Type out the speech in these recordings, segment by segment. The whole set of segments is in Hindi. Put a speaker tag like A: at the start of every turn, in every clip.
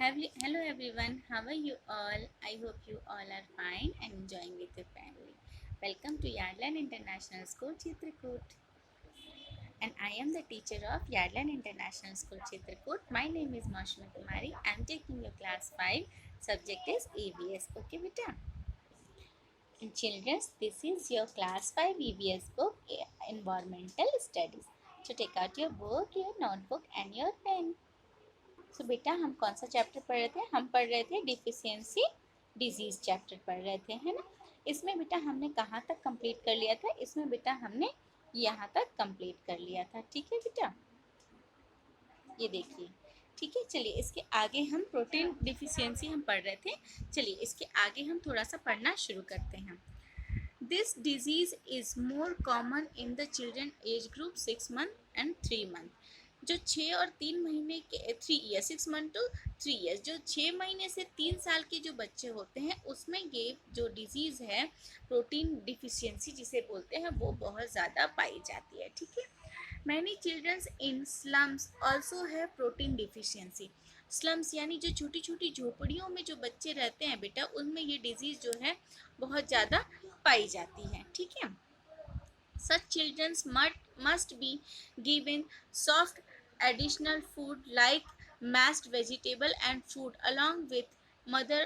A: Hello everyone, how are you all? I hope you all are fine and enjoying with your family. Welcome to Yardland International School Chitrakoot, and I am the teacher of Yardland International School Chitrakoot. My name is Mashmi Kumari. I am taking your class 5. Subject is EVS. Okay, beta. And children, this is your class 5 EVS book, Environmental Studies. So take out your book, your notebook and your pen. सो बेटा हम कौन सा चैप्टर पढ़ रहे थे? हम पढ़ रहे थे डिफिशियंसी डिजीज चैप्टर पढ़ रहे थे, है ना। इसमें बेटा हमने कहाँ तक कंप्लीट कर लिया था? इसमें बेटा हमने यहाँ तक कंप्लीट कर लिया था। ठीक है बेटा, ये देखिए। ठीक है, चलिए इसके आगे हम प्रोटीन डिफिशियंसी हम पढ़ रहे थे। चलिए इसके आगे हम थोड़ा सा पढ़ना शुरू करते हैं। This disease is more common in the children age group 6 month and 3 month. जो 6 और 3 महीने के 3 ईयर 6 मंथ टू 3 ईयर्स, जो 6 महीने से 3 साल के जो बच्चे होते हैं उसमें ये जो डिजीज़ है प्रोटीन डिफिशियंसी जिसे बोलते हैं वो बहुत ज़्यादा पाई जाती है। ठीक है, मैनी चिल्ड्रंस इन स्लम्स ऑल्सो है प्रोटीन डिफिशियंसी। स्लम्स यानी जो छोटी छोटी झोपड़ियों में जो बच्चे रहते हैं बेटा, उनमें ये डिजीज़ जो है बहुत ज़्यादा पाई जाती है। ठीक है, such children must be given soft additional food like mashed vegetable and fruit along with mother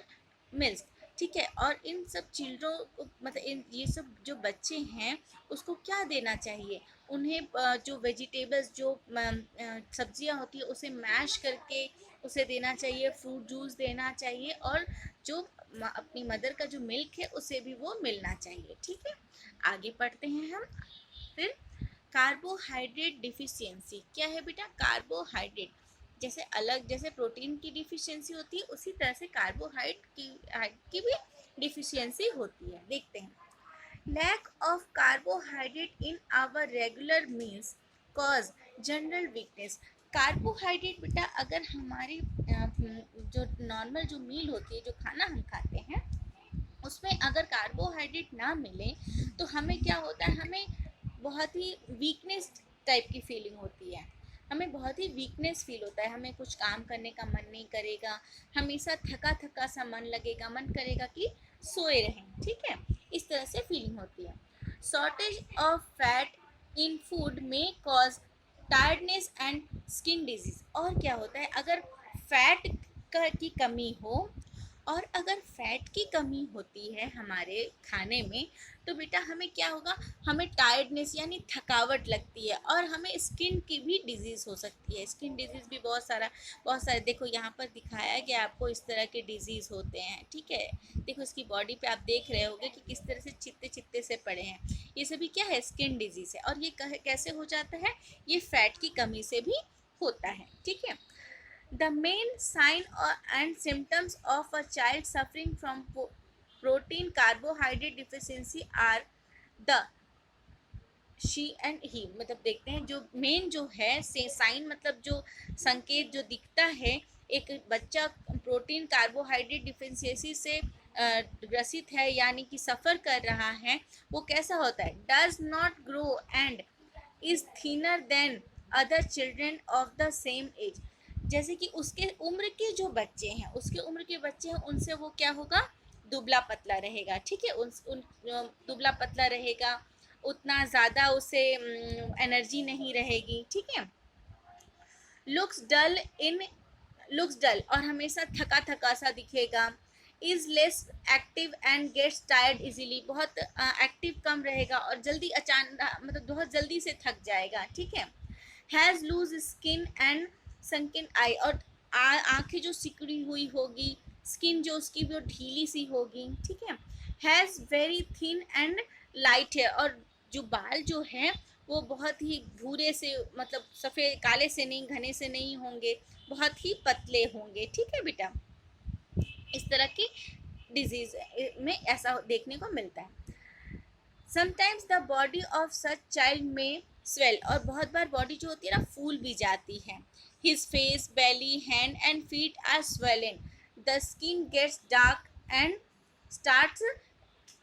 A: milk। ठीक है, और इन सब चिल्ड्रों को मतलब इन ये सब जो बच्चे हैं उसको क्या देना चाहिए? उन्हें जो वेजिटेबल्स जो सब्जियां होती है उसे मैश करके उसे देना चाहिए, फ्रूट जूस देना चाहिए, और जो अपनी मदर का जो मिल्क है उसे भी वो मिलना चाहिए। ठीक है, आगे पढ़ते हैं हम। फिर कार्बोहाइड्रेट डिफिशियंसी क्या है बेटा? कार्बोहाइड्रेट जैसे अलग जैसे प्रोटीन की डिफिशियंसी होती है उसी तरह से कार्बोहाइड्रेट की भी डिफिशियंसी होती है। देखते हैं। Lack of carbohydrate in our regular meals cause general weakness. Carbohydrate बेटा अगर हमारी जो नॉर्मल जो मील होती है, जो खाना हम खाते हैं उसमें अगर कार्बोहाइड्रेट ना मिले तो हमें क्या होता है? हमें बहुत ही वीकनेस टाइप की फीलिंग होती है, हमें बहुत ही वीकनेस फील होता है, हमें कुछ काम करने का मन नहीं करेगा, हमेशा थका थका सा मन लगेगा, मन करेगा कि सोए रहें। ठीक है, इस तरह से फीलिंग होती है। Shortage of fat in food में cause tiredness and skin disease. और क्या होता है? अगर फैट की कमी हो, और अगर फैट की कमी होती है हमारे खाने में तो बेटा हमें क्या होगा? हमें टायर्डनेस यानी थकावट लगती है, और हमें स्किन की भी डिजीज़ हो सकती है। स्किन डिजीज़ भी बहुत सारे देखो यहाँ पर दिखाया गया आपको, इस तरह के डिजीज़ होते हैं। ठीक है, देखो इसकी बॉडी पे आप देख रहे होगे कि किस तरह से चित्ते चित्ते से पड़े हैं। ये सभी क्या है? स्किन डिजीज़ है। और ये कैसे हो जाता है? ये फैट की कमी से भी होता है। ठीक है, the main sign and symptoms of a child suffering from protein carbohydrate deficiency are the she and he. मतलब देखते हैं जो मेन जो है से साइन मतलब जो संकेत जो दिखता है एक बच्चा प्रोटीन कार्बोहाइड्रेट डिफिशियंसी से ग्रसित है यानी कि सफ़र कर रहा है, वो कैसा होता है? Does not grow and is thinner than other children of the same age. जैसे कि उसके उम्र के जो बच्चे हैं, उसके उम्र के बच्चे हैं, उनसे वो क्या होगा? दुबला पतला रहेगा। ठीक है, उन दुबला पतला रहेगा, उतना ज़्यादा उसे एनर्जी नहीं रहेगी। ठीक है, लुक्स डल इन लुक्स डल और हमेशा थका थका सा दिखेगा। Is less active and gets tired easily. बहुत एक्टिव कम रहेगा और जल्दी अचानक मतलब बहुत जल्दी से थक जाएगा। ठीक है, हैज़ लूज स्किन एंड संकिन आई। और आँखें जो सिकुड़ी हुई होगी, स्किन जो उसकी वो ढीली सी होगी। ठीक है, has very thin and light hair. और जो बाल जो हैं वो बहुत ही भूरे से मतलब सफ़ेद काले से नहीं, घने से नहीं होंगे, बहुत ही पतले होंगे। ठीक है बेटा, इस तरह की डिजीज़ में ऐसा देखने को मिलता है। Sometimes the body of such child में स्वेल। और बहुत बार बॉडी जो होती है ना फूल भी जाती है। His face, belly, hand and feet are swollen. The skin gets dark and starts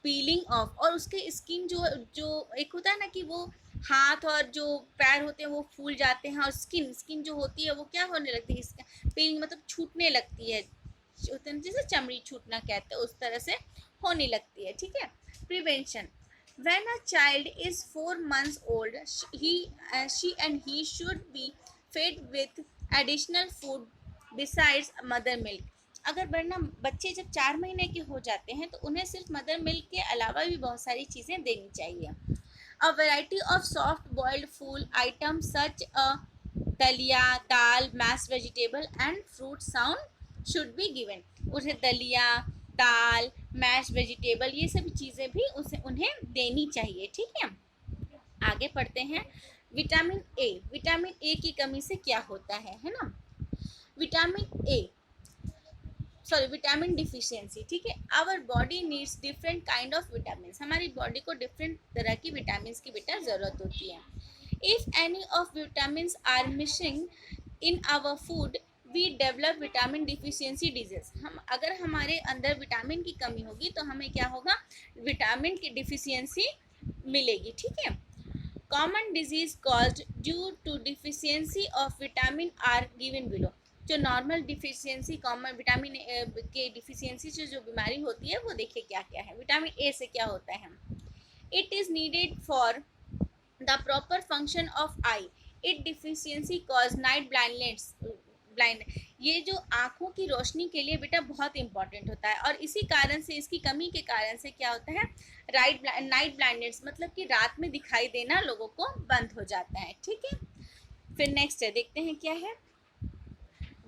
A: peeling off. और उसके स्किन जो जो एक होता है ना कि वो हाथ और जो पैर होते हैं वो फूल जाते हैं, और स्किन स्किन जो होती है वो क्या होने लगती है, इसका पीलिंग मतलब छूटने लगती है, जैसे चमड़ी छूटना कहते हैं उस तरह से होने लगती है, ठीक है। Prevention, when a child is 4 months old, she and he should be fed with additional food besides mother milk। अगर वरना बच्चे जब 4 महीने के हो जाते हैं तो उन्हें सिर्फ मदर मिल्क के अलावा भी बहुत सारी चीज़ें देनी चाहिए। A variety of soft boiled full items such as दलिया, दाल, mashed vegetable and fruit sound should be given। उन्हें दलिया, दाल, मैश वेजिटेबल ये सभी चीज़ें भी उसे उन्हें देनी चाहिए, ठीक है। आगे पढ़ते हैं। विटामिन ए, विटामिन ए की कमी से क्या होता है ना। Vitamin A, sorry vitamin deficiency, ठीक है। Our body needs different kind of vitamin, हमारी बॉडी को डिफरेंट तरह की विटामिन की बेटा ज़रूरत होती है। If any of vitamin are missing in our food we develop vitamin deficiency disease. हम अगर हमारे अंदर विटामिन की कमी होगी तो हमें क्या होगा, विटामिन की डिफिशियंसी मिलेगी, ठीक है। Common disease caused due to deficiency of vitamin are given below. जो नॉर्मल डिफिशियंसी कॉमन विटामिन के डिफिशियंसी से जो बीमारी होती है वो देखिए क्या क्या है। विटामिन ए से क्या होता है, it is needed for the proper function of I, it deficiency cause night blindness, blind, ये जो आँखों की रोशनी के लिए बेटा बहुत इंपॉर्टेंट होता है, और इसी कारण से इसकी कमी के कारण से क्या होता है, नाइट ब्लाइंडनेस मतलब कि रात में दिखाई देना लोगों को बंद हो जाता है, ठीक है। फिर नेक्स्ट है, देखते हैं क्या है।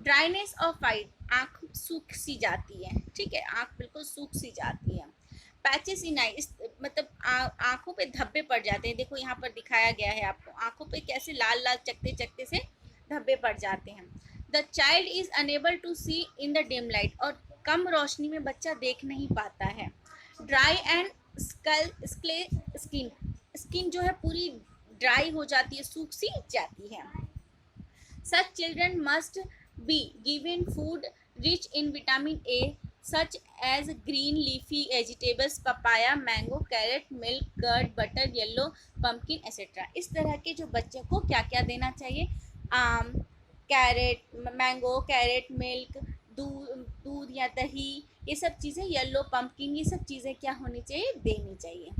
A: ड्राइनेस ऑफ आई, आँख सूख सी जाती है, ठीक है, आँख बिल्कुल सूख सी जाती है। पैचेस इन आई, मतलब आँखों पे धब्बे पड़ जाते हैं, देखो यहाँ पर दिखाया गया है आपको, आँखों पे कैसे लाल लाल चकते चकते से धब्बे पड़ जाते हैं। The child is unable to see in the dim light, और कम रोशनी में बच्चा देख नहीं पाता है। Dry and scaly skin, skin जो है पूरी ड्राई हो जाती है, सूख सी जाती है। Such children must be given food rich in vitamin A such as green leafy vegetables, papaya, mango, carrot, milk, curd, butter, yellow pumpkin etc। इस तरह के जो बच्चे को क्या क्या देना चाहिए, आम, कैरेट, मैंगो, कैरेट, मिल्क, दूध या दही, ये सब चीज़ें, येलो पम्पकिन, ये सब चीज़ें क्या होनी चाहिए, देनी चाहिए,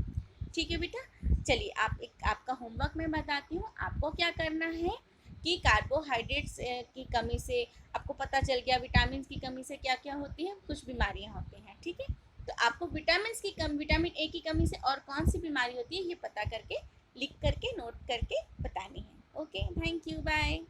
A: ठीक है बेटा। चलिए आप एक आपका होमवर्क मैं बताती हूँ, आपको क्या करना है कि कार्बोहाइड्रेट्स की कमी से आपको पता चल गया, विटामिन की कमी से क्या क्या होती है, कुछ बीमारियां होती हैं, ठीक है। तो आपको विटामिन ए की कमी से और कौन सी बीमारी होती है ये पता करके, लिख करके, नोट करके बतानी है। Okay, thank you, bye.